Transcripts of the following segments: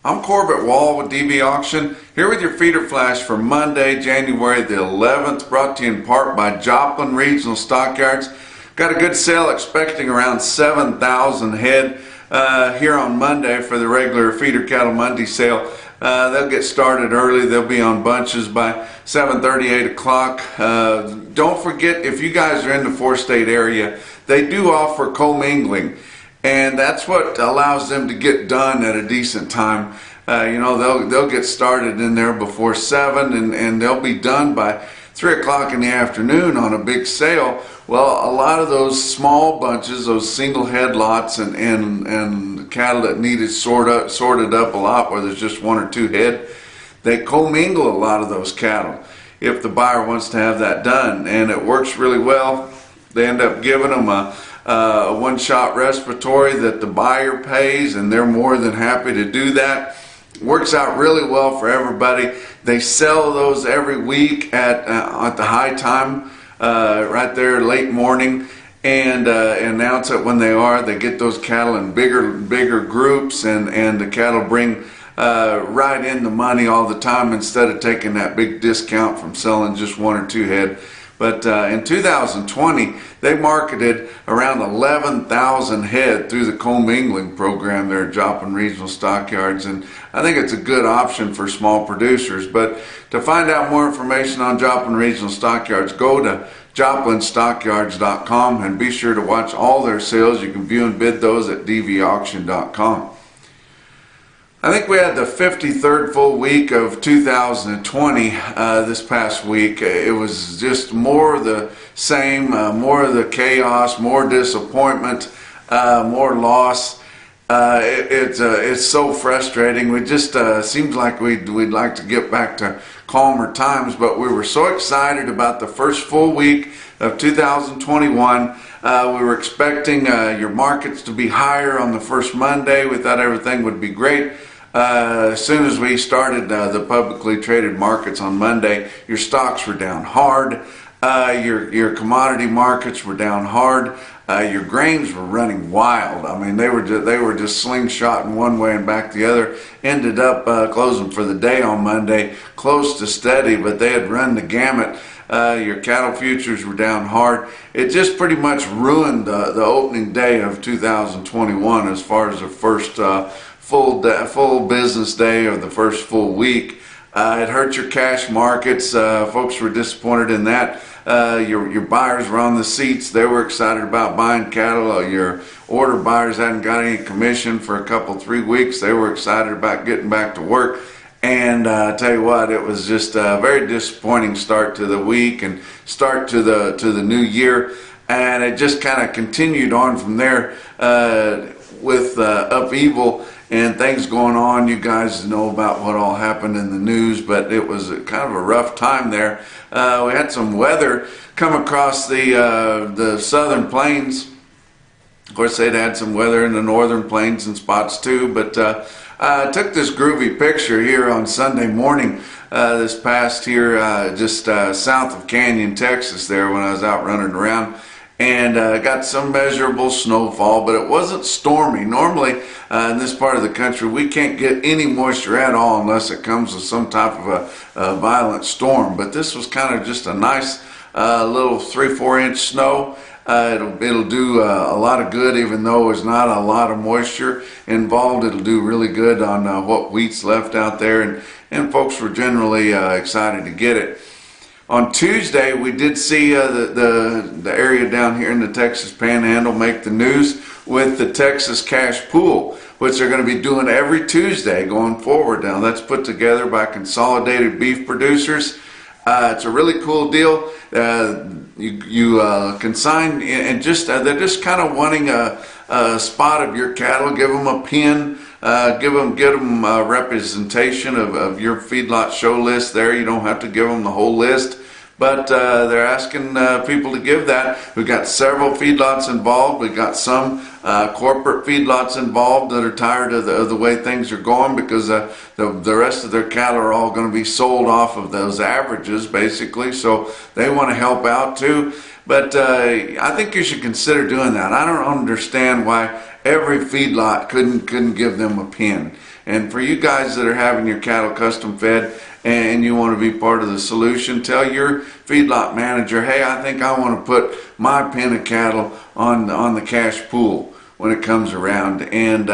I'm Corbett Wall with DB Auction, here with your feeder flash for Monday, January the 11th, brought to you in part by Joplin Regional Stockyards. Got a good sale, expecting around 7,000 head here on Monday for the regular Feeder Cattle Monday sale. They'll get started early. They'll be on bunches by 7:30, 8 o'clock. Don't forget, if you guys are in the four-state area, they do offer commingling. And that's what allows them to get done at a decent time. They'll get started in there before 7 and they'll be done by 3 o'clock in the afternoon on a big sale. Well, a lot of those small bunches, those single head lots and cattle that needed sorted up a lot, where there's just one or two head, they commingle a lot of those cattle if the buyer wants to have that done. And it works really well. They end up giving them a one-shot respiratory that the buyer pays, and they're more than happy to do that. Works out really well for everybody. They sell those every week at the high time, right there late morning, and announce it when they are. They get those cattle in bigger groups, and the cattle bring right in the money all the time, instead of taking that big discount from selling just one or two head. But in 2020, they marketed around 11,000 head through the commingling program there at Joplin Regional Stockyards, and I think it's a good option for small producers. But to find out more information on Joplin Regional Stockyards, go to joplinstockyards.com and be sure to watch all their sales. You can view and bid those at dvauction.com. I think we had the 53rd full week of 2020 this past week. It was just more of the same, more of the chaos, more disappointment, more loss. It's so frustrating. We just seems like we'd like to get back to calmer times, but we were so excited about the first full week of 2021. We were expecting your markets to be higher on the first Monday. We thought everything would be great. As soon as we started the publicly traded markets on Monday, your stocks were down hard. Your commodity markets were down hard. Your grains were running wild. I mean, they were just slingshotting one way and back the other. Ended up closing for the day on Monday close to steady, but they had run the gamut. Your cattle futures were down hard. It just pretty much ruined the opening day of 2021 as far as the first full business day of the first full week. It hurt your cash markets. Folks were disappointed in that. Your buyers were on the seats. They were excited about buying cattle. Your order buyers hadn't got any commission for a couple, 3 weeks. They were excited about getting back to work. And I tell you what, it was just a very disappointing start to the week and start to the new year. And it just kind of continued on from there with upheaval and things going on. You guys know about what all happened in the news, but it was kind of a rough time there. We had some weather come across the southern plains. Of course, they'd had some weather in the northern plains and spots too, but I took this groovy picture here on Sunday morning this past here, just south of Canyon, Texas there, when I was out running around. And got some measurable snowfall, but it wasn't stormy. Normally in this part of the country, we can't get any moisture at all unless it comes with some type of a violent storm. But this was kind of just a nice little 3-4 inch snow. It'll do a lot of good, even though there's not a lot of moisture involved. It'll do really good on what wheat's left out there, and folks were generally excited to get it. On Tuesday, we did see the area down here in the Texas Panhandle make the news with the Texas Cash Pool, which they're going to be doing every Tuesday going forward. Now, that's put together by Consolidated Beef Producers. It's a really cool deal. You consign, and they're just kind of wanting a spot of your cattle. Give them a pin. Get them a representation of your feedlot show list there. You don't have to give them the whole list, but they're asking people to give that. We've got several feedlots involved. We've got some corporate feedlots involved that are tired of the way things are going, because the rest of their cattle are all going to be sold off of those averages, basically. So they want to help out too. But I think you should consider doing that. I don't understand why every feedlot couldn't give them a pin. And for you guys that are having your cattle custom fed and you want to be part of the solution, tell your feedlot manager, hey, I think I want to put my pen of cattle on the cash pool when it comes around, and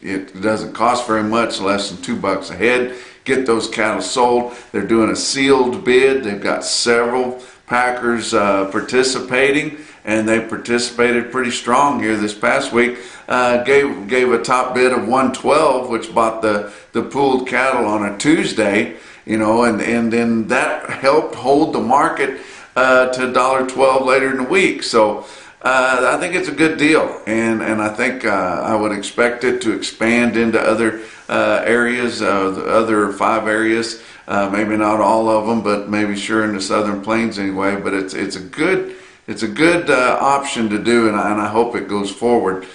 it doesn't cost very much, less than $2 a head. Get those cattle sold. They're doing a sealed bid. They've got several packers participating, and they participated pretty strong here this past week. Gave a top bid of 112, which bought the pooled cattle on a Tuesday, and then that helped hold the market to $1.12 later in the week. So I think it's a good deal, and I think I would expect it to expand into other areas, the other 5 areas, maybe not all of them, but maybe sure in the Southern Plains anyway. But it's a good option to do, and I hope it goes forward.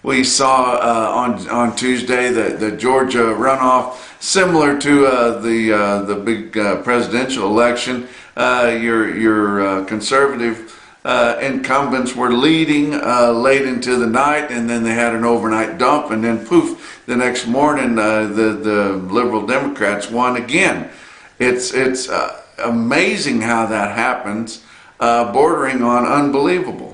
We saw on Tuesday the Georgia runoff, similar to the big presidential election. Your conservative incumbents were leading late into the night, and then they had an overnight dump, and then poof, the next morning the liberal Democrats won again. It's amazing how that happens, bordering on unbelievable.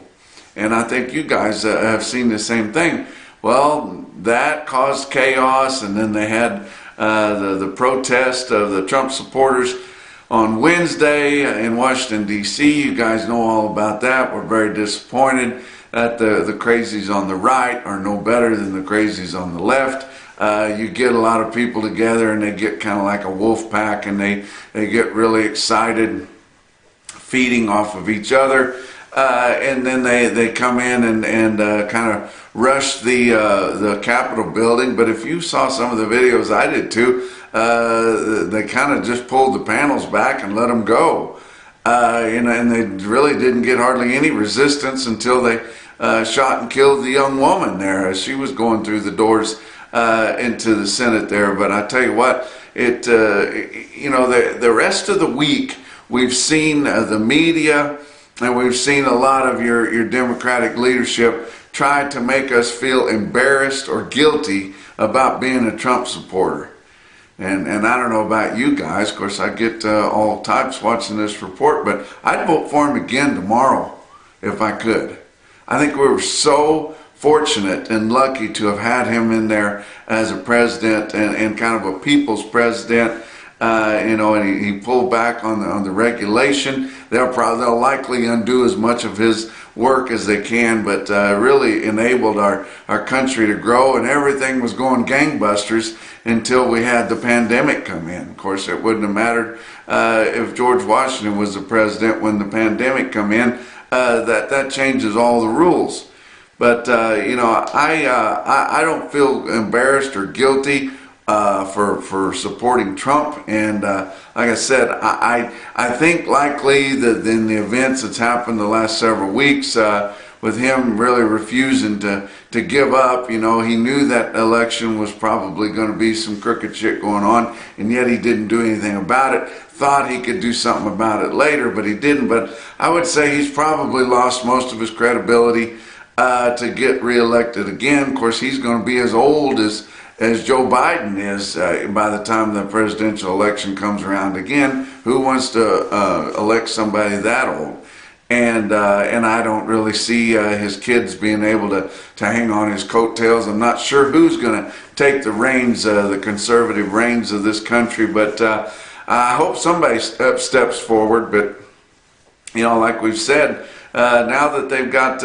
And I think you guys have seen the same thing. Well, that caused chaos, and then they had the protest of the Trump supporters on Wednesday in Washington, D.C. You guys know all about that. We're very disappointed that the crazies on the right are no better than the crazies on the left. You get a lot of people together, and they get kind of like a wolf pack, and they get really excited, feeding off of each other. And then they come in and kind of rush the Capitol building. But if you saw some of the videos, I did too, they kind of just pulled the panels back and let them go. And they really didn't get hardly any resistance until they shot and killed the young woman there as she was going through the doors into the Senate there. But I tell you what, the rest of the week we've seen the media, and we've seen a lot of your Democratic leadership try to make us feel embarrassed or guilty about being a Trump supporter. And I don't know about you guys. Of course, I get all types watching this report, but I'd vote for him again tomorrow if I could. I think we were so fortunate and lucky to have had him in there as a president and kind of a people's president. And he pulled back on the regulation. They'll likely undo as much of his work as they can, but really enabled our country to grow, and everything was going gangbusters until we had the pandemic come in. Of course, it wouldn't have mattered if George Washington was the president when the pandemic come in. That changes all the rules. But I don't feel embarrassed or guilty for supporting Trump, and like I said, I think likely that in the events that's happened the last several weeks, with him really refusing to give up, he knew that election was probably going to be some crooked shit going on, and yet he didn't do anything about it. Thought he could do something about it later, but he didn't. But I would say he's probably lost most of his credibility to get reelected again. Of course, he's going to be as old as Joe Biden is by the time the presidential election comes around again. Who wants to elect somebody that old? And I don't really see his kids being able to hang on his coattails. I'm not sure who's going to take the reins, the conservative reins of this country, but I hope somebody steps forward. But like we've said, now that they've got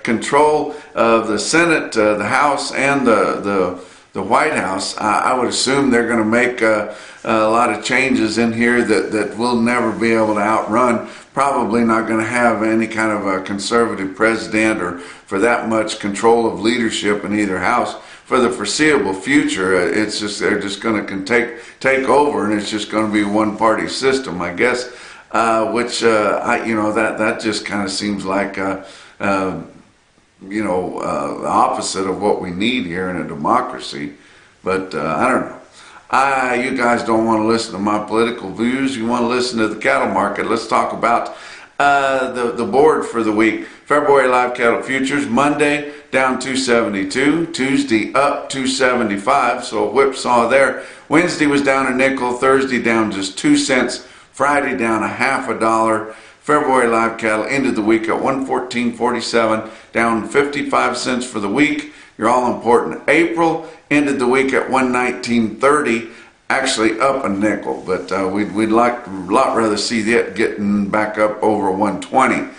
control of the Senate, the House, and the White House, I would assume they're going to make a lot of changes in here that we'll never be able to outrun. Probably not going to have any kind of a conservative president, or for that much control of leadership in either house for the foreseeable future. It's just they're just going to take over, and it's just going to be a one-party system, I guess. Which that just kind of seems like the opposite of what we need here in a democracy. But I don't know. You guys don't want to listen to my political views. You want to listen to the cattle market. Let's talk about the board for the week. February live cattle futures, Monday down 272, Tuesday up 275, so a whipsaw there. Wednesday was down a nickel, Thursday down just 2 cents, Friday down a half a dollar. February live cattle ended the week at 114.47, down 55 cents for the week. Your all important April ended the week at 119.30, actually up a nickel, but we'd like a lot rather see that getting back up over 120.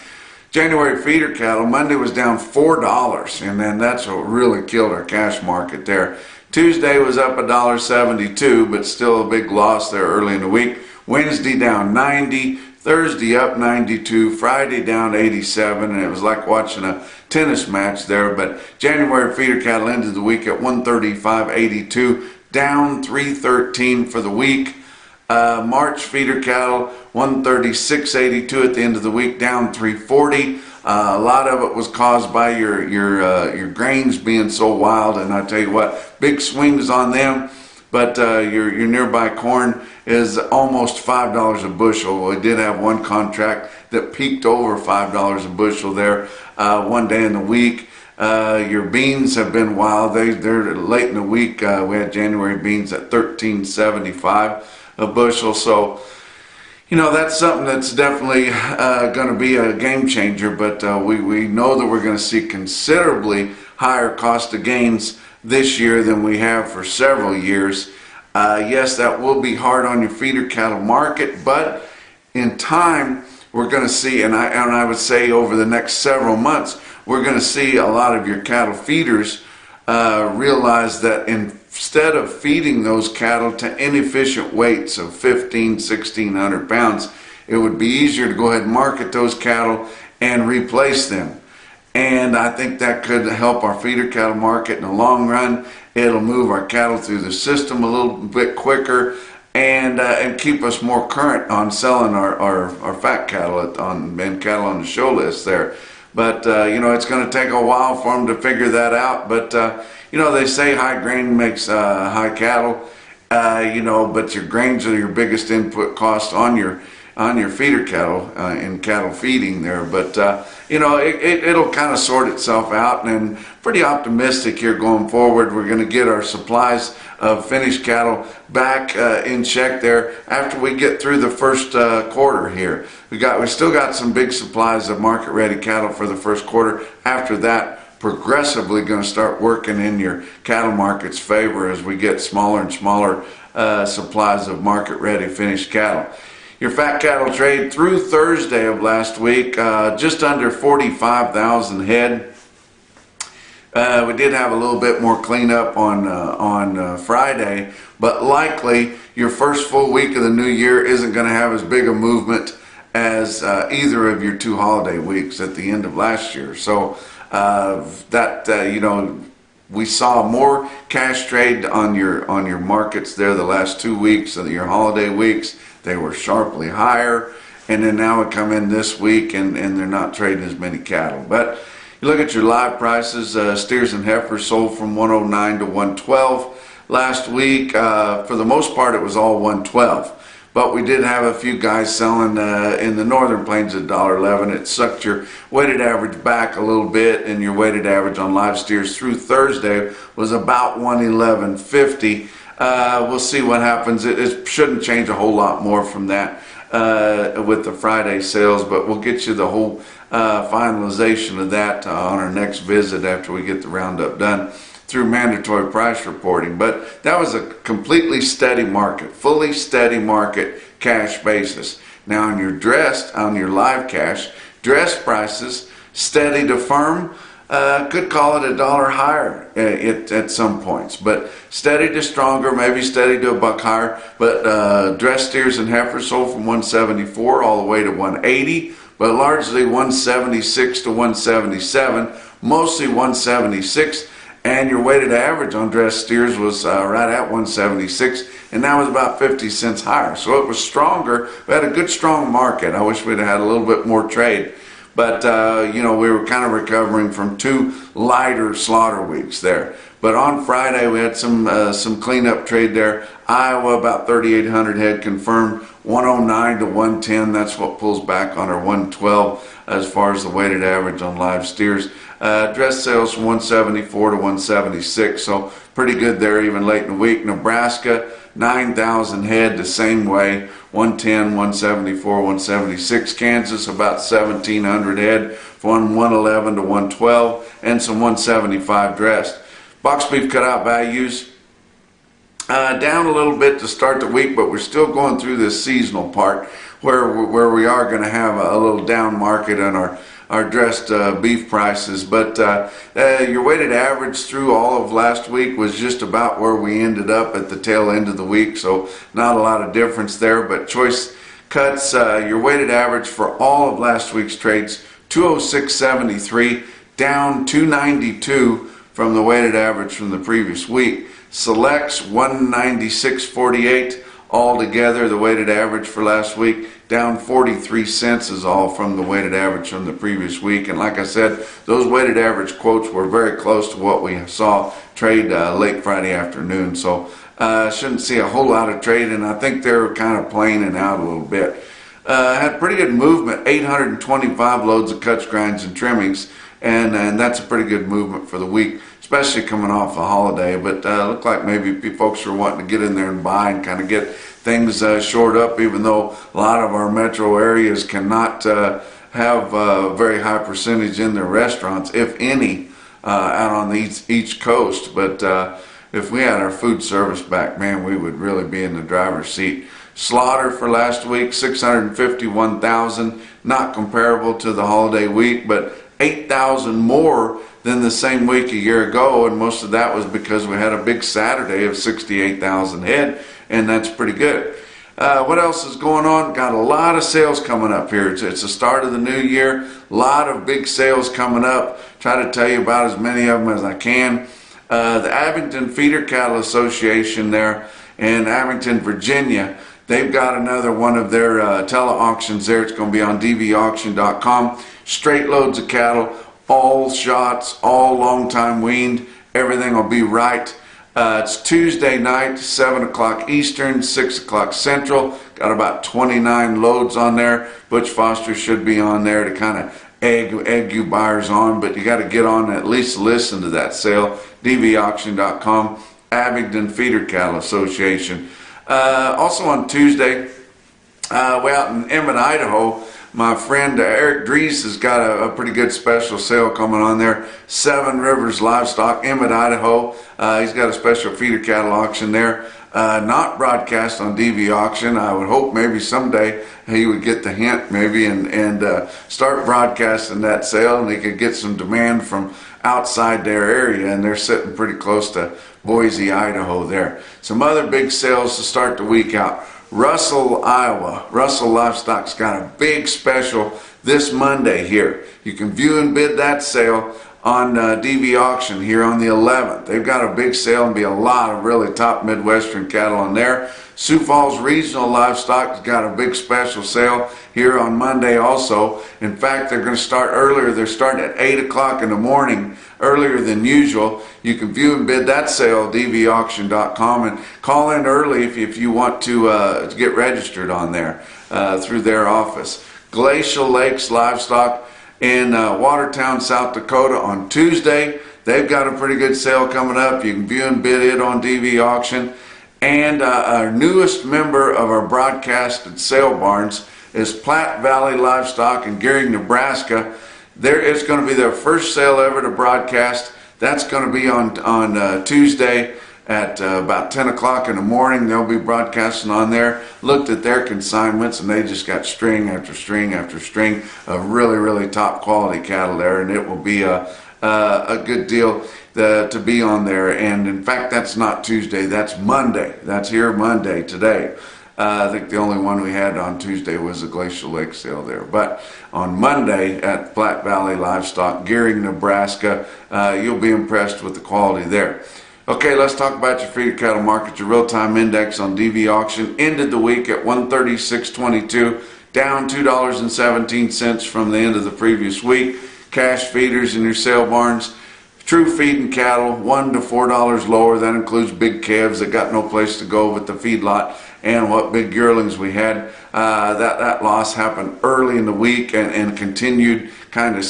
January feeder cattle, Monday was down $4, and then that's what really killed our cash market there. Tuesday was up $1.72, but still a big loss there early in the week. Wednesday down 90, Thursday up 92, Friday down 87, and it was like watching a tennis match there. But January feeder cattle ended the week at 135.82, down 313 for the week. March feeder cattle 136.82 at the end of the week, down 340. A lot of it was caused by your grains being so wild, and I tell you what, big swings on them. But your nearby corn is almost $5 a bushel. We did have one contract that peaked over $5 a bushel there one day in the week. Your beans have been wild. They're late in the week. We had January beans at $13.75 a bushel. So, you know, that's something that's definitely going to be a game changer. But we know that we're going to see considerably higher cost of gains this year than we have for several years. Yes, that will be hard on your feeder cattle market, but in time we're going to see, and I would say over the next several months, we're going to see a lot of your cattle feeders realize that instead of feeding those cattle to inefficient weights of 1,600 pounds, it would be easier to go ahead and market those cattle and replace them. And I think that could help our feeder cattle market in the long run. It'll move our cattle through the system a little bit quicker, and keep us more current on selling our fat cattle and cattle on the show list there. But you know, it's going to take a while for them to figure that out. But you know, they say high grain makes high cattle. You know, but your grains are your biggest input cost on your feeder cattle in cattle feeding there. But you know, it'll kind of sort itself out, and pretty optimistic here going forward. We're going to get our supplies of finished cattle back in check there after we get through the first quarter here. We still got some big supplies of market ready cattle for the first quarter. After that, progressively going to start working in your cattle market's favor as we get smaller and smaller supplies of market ready finished cattle. Your fat cattle trade through Thursday of last week, just under 45,000 head. We did have a little bit more cleanup on Friday, but likely your first full week of the new year isn't going to have as big a movement as either of your two holiday weeks at the end of last year. So you know, we saw more cash trade on your markets there the last 2 weeks of your holiday weeks. They were sharply higher, and then now we come in this week and they're not trading as many cattle. But you look at your live prices, steers and heifers sold from 109 to 112 last week. For the most part, it was all 112. But we did have a few guys selling in the northern plains at $1.11. It sucked your weighted average back a little bit, and your weighted average on live steers through Thursday was about 111.50. We'll see what happens. It shouldn't change a whole lot more from that with the Friday sales, but we'll get you the whole finalization of that on our next visit after we get the roundup done through mandatory price reporting. But that was a completely steady market, fully steady market, cash basis. Now on your live cash, dress prices, steady to firm. Could call it $1 higher at some points, but steady to stronger, maybe steady to $1 higher. But dress steers and heifers sold from 174 all the way to 180, but largely 176 to 177, mostly 176. And your weighted average on dress steers was right at 176, and that was about 50 cents higher. So it was stronger. We had a good strong market. I wish we'd have had a little bit more trade. But, you know, we were kind of recovering from two lighter slaughter weeks there. But on Friday we had some cleanup trade there. Iowa about 3,800 head confirmed, 109 to 110. That's what pulls back on our 112 as far as the weighted average on live steers. Dress sales from 174 to 176, so pretty good there even late in the week. Nebraska 9,000 head the same way, 110, 174, 176. Kansas about 1,700 head from 111 to 112, and some 175 dressed. Box beef cutout values down a little bit to start the week, but we're still going through this seasonal part where we are going to have a little down market on our dressed beef prices. But your weighted average through all of last week was just about where we ended up at the tail end of the week, so not a lot of difference there. But choice cuts, your weighted average for all of last week's trades, 206.73, down 292 from the weighted average from the previous week. Selects 196.48 altogether. The weighted average for last week down 43 cents is all from the weighted average from the previous week. And like I said, those weighted average quotes were very close to what we saw trade late Friday afternoon. So shouldn't see a whole lot of trade, and I think they're kind of planing out a little bit. Had pretty good movement, 825 loads of cuts, grinds, and trimmings. And that's a pretty good movement for the week, especially coming off a holiday. But looked like maybe folks are wanting to get in there and buy and kind of get things shored up, even though a lot of our metro areas cannot have a very high percentage in their restaurants, if any, out on the East Coast. But if we had our food service back, man, we would really be in the driver's seat. Slaughter for last week, 651,000, not comparable to the holiday week, but 8,000 more than the same week a year ago, and most of that was because we had a big Saturday of 68,000 head, and that's pretty good. What else is going on? Got a lot of sales coming up here. It's the start of the new year. A lot of big sales coming up. Try to tell you about as many of them as I can. The Abington Feeder Cattle Association there in Abington, Virginia, they've got another one of their tele-auctions there. It's going to be on dvauction.com. Straight loads of cattle, all shots, all long time weaned. Everything will be right. It's Tuesday night, 7 o'clock Eastern, 6 o'clock Central. Got about 29 loads on there. Butch Foster should be on there to kind of egg you buyers on, but you got to get on and at least listen to that sale. dvauction.com, Abington Feeder Cattle Association. Also on Tuesday, way out in Emmett, Idaho, my friend Eric Dries has got a pretty good special sale coming on there. Seven Rivers Livestock, Emmett, Idaho. He's got a special feeder cattle auction there. Not broadcast on DV Auction. I would hope maybe someday he would get the hint maybe and start broadcasting that sale, and he could get some demand from outside their area, and they're sitting pretty close to Boise, Idaho there. Some other big sales to start the week out. Russell, Iowa. Russell Livestock's got a big special this Monday here. You can view and bid that sale on DV Auction here on the 11th. They've got a big sale and be a lot of really top Midwestern cattle on there. Sioux Falls Regional Livestock has got a big special sale here on Monday also. In fact, they're going to start earlier. They're starting at 8 o'clock in the morning, earlier than usual. You can view and bid that sale at dvauction.com and call in early if you want to get registered on there through their office. Glacial Lakes Livestock in Watertown, South Dakota on Tuesday. They've got a pretty good sale coming up. You can view and bid it on DV Auction. And our newest member of our broadcasted sale barns is Platte Valley Livestock in Gearing, Nebraska. There is going to be their first sale ever to broadcast. That's going to be on Tuesday at about 10 o'clock in the morning. They'll be broadcasting on there. Looked at their consignments, and they just got string after string after string of really, really top quality cattle there, and it will be a good deal to be on there. And in fact, that's not Tuesday, that's Monday. That's here Monday, today. I think the only one we had on Tuesday was the Glacial Lake sale there. But on Monday at Platte Valley Livestock, Gearing, Nebraska, you'll be impressed with the quality there. Okay, let's talk about your feeder cattle market. Your real-time index on DV Auction ended the week at 136.22, down $2.17 from the end of the previous week. Cash feeders in your sale barns, True feeding cattle, $1 to $4 lower. That includes big calves that got no place to go with the feedlot, and what big yearlings we had. That loss happened early in the week and continued kind of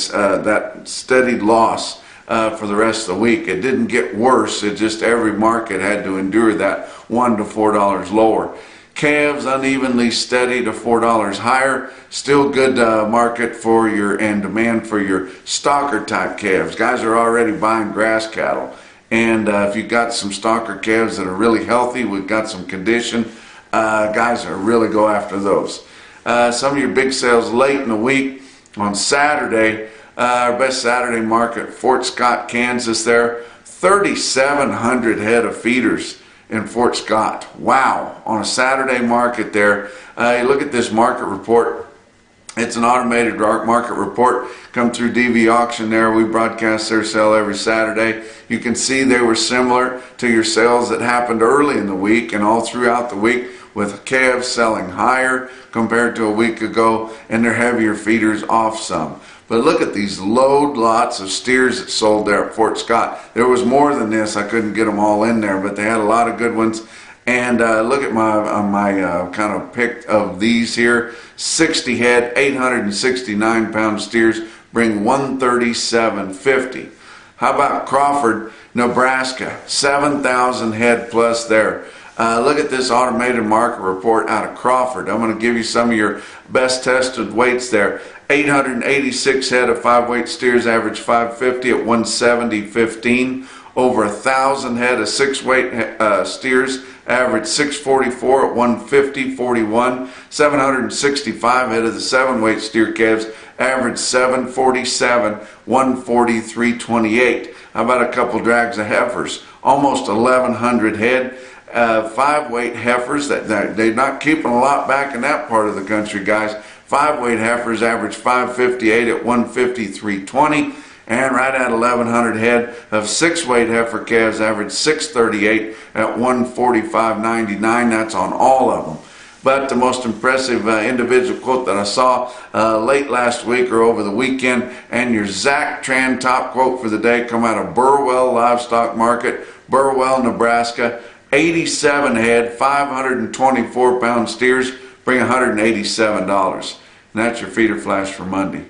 that steady loss for the rest of the week. It didn't get worse. It just every market had to endure that $1 to $4 lower. Calves unevenly steady to $4 higher. Still good market for your and demand for your stalker type calves. Guys are already buying grass cattle, and if you've got some stalker calves that are really healthy, we've got some condition, guys are really go after those. Some of your big sales late in the week on Saturday. Our best Saturday market, Fort Scott, Kansas. There, 3,700 head of feeders in Fort Scott. Wow, on a Saturday market there. You look at this market report. It's an automated market report come through DV Auction there. We broadcast their sale every Saturday. You can see they were similar to your sales that happened early in the week and all throughout the week, with calves selling higher compared to a week ago and their heavier feeders off some. But look at these load lots of steers that sold there at Fort Scott. There was more than this. I couldn't get them all in there, but they had a lot of good ones. And look at my kind of pick of these here. 60 head, 869 pound steers bring $137.50. How about Crawford, Nebraska? 7,000 head plus there. Look at this automated market report out of Crawford. I'm going to give you some of your best tested weights there. 886 head of 5-weight steers average 550 at 170.15. Over 1,000 head of 6-weight steers average 644 at 150.41. 765 head of the 7-weight steer calves average 747, 143.28. How about a couple drags of heifers? Almost 1,100 head. 5-weight heifers, they're not keeping a lot back in that part of the country, guys. 5-weight heifers average 558 at 153.20, and right at 1,100 head of 6-weight heifer calves average 638 at 145.99. That's on all of them. But the most impressive individual quote that I saw late last week or over the weekend, and your Zach Tran top quote for the day, come out of Burwell Livestock Market, Burwell, Nebraska. 87 head, 524 pound steers bring $187. And that's your feeder flash for Monday.